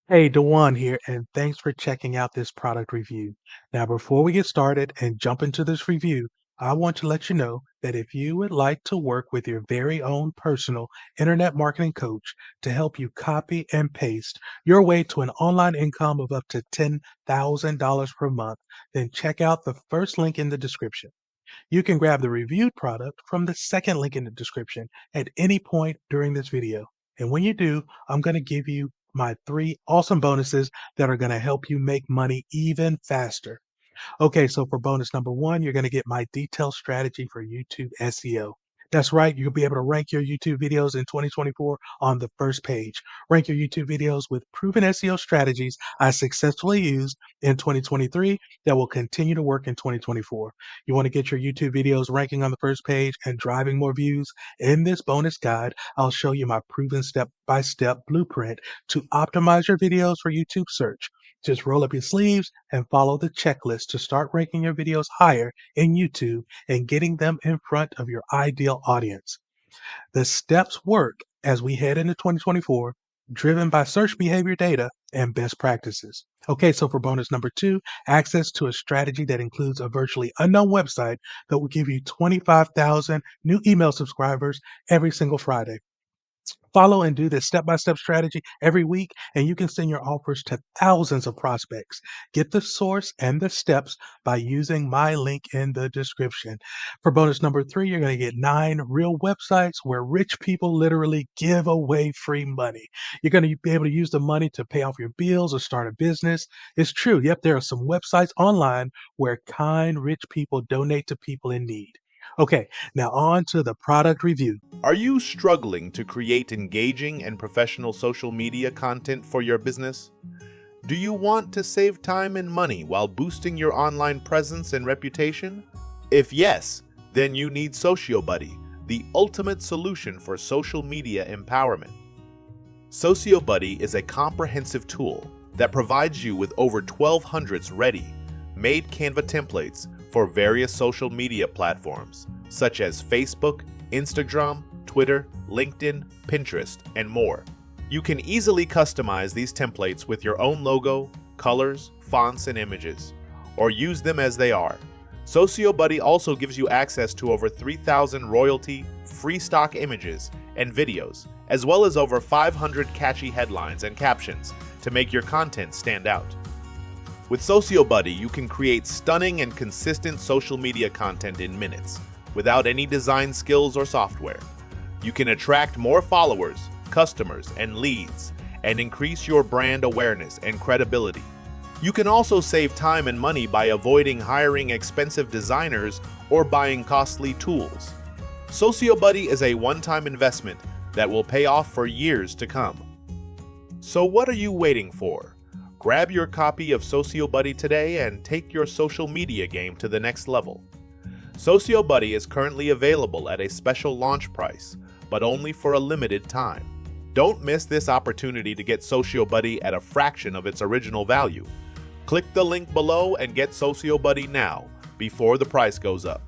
Hey, Dewan here, and thanks for checking out this product review. Now, before we get started and jump into this review, I want to let you know that if you would like to work with your very own personal internet marketing coach to help you copy and paste your way to an online income of up to $10,000 per month, then check out the first link in the description. You can grab the reviewed product from the second link in the description at any point during this video. And when you do, I'm going to give you my three awesome bonuses that are going to help you make money even faster. Okay, so for bonus number one, you're going to get my detailed strategy for YouTube SEO. That's right, you'll be able to rank your YouTube videos in 2024 on the first page. Rank your YouTube videos with proven SEO strategies I successfully used in 2023 that will continue to work in 2024. You want to get your YouTube videos ranking on the first page and driving more views? In this bonus guide, I'll show you my proven step-by-step blueprint to optimize your videos for YouTube search. Just roll up your sleeves and follow the checklist to start ranking your videos higher in YouTube and getting them in front of your ideal audience. The steps work as we head into 2024, driven by search behavior data and best practices. Okay, so for bonus number two, access to a strategy that includes a virtually unknown website that will give you 25,000 new email subscribers every single Friday. Follow and do this step by step strategy every week, and you can send your offers to thousands of prospects. Get the source and the steps by using my link in the description. For bonus number three, you're going to get 9 real websites where rich people literally give away free money. You're going to be able to use the money to pay off your bills or start a business. It's true. Yep, there are some websites online where kind, rich people donate to people in need. Okay, now on to the product review. Are you struggling to create engaging and professional social media content for your business? Do you want to save time and money while boosting your online presence and reputation? If yes, then you need Socio Buddy, the ultimate solution for social media empowerment. Socio Buddy is a comprehensive tool that provides you with over 1,200 ready-made Canva templates for various social media platforms such as Facebook, Instagram, Twitter, LinkedIn, Pinterest, and more. You can easily customize these templates with your own logo, colors, fonts, and images, or use them as they are. Socio Buddy also gives you access to over 3,000 royalty-free stock images and videos, as well as over 500 catchy headlines and captions to make your content stand out. With Socio Buddy, you can create stunning and consistent social media content in minutes, without any design skills or software. You can attract more followers, customers, and leads, and increase your brand awareness and credibility. You can also save time and money by avoiding hiring expensive designers or buying costly tools. Socio Buddy is a one-time investment that will pay off for years to come. So what are you waiting for? Grab your copy of Socio Buddy today and take your social media game to the next level. Socio Buddy is currently available at a special launch price, but only for a limited time. Don't miss this opportunity to get Socio Buddy at a fraction of its original value. Click the link below and get Socio Buddy now, before the price goes up.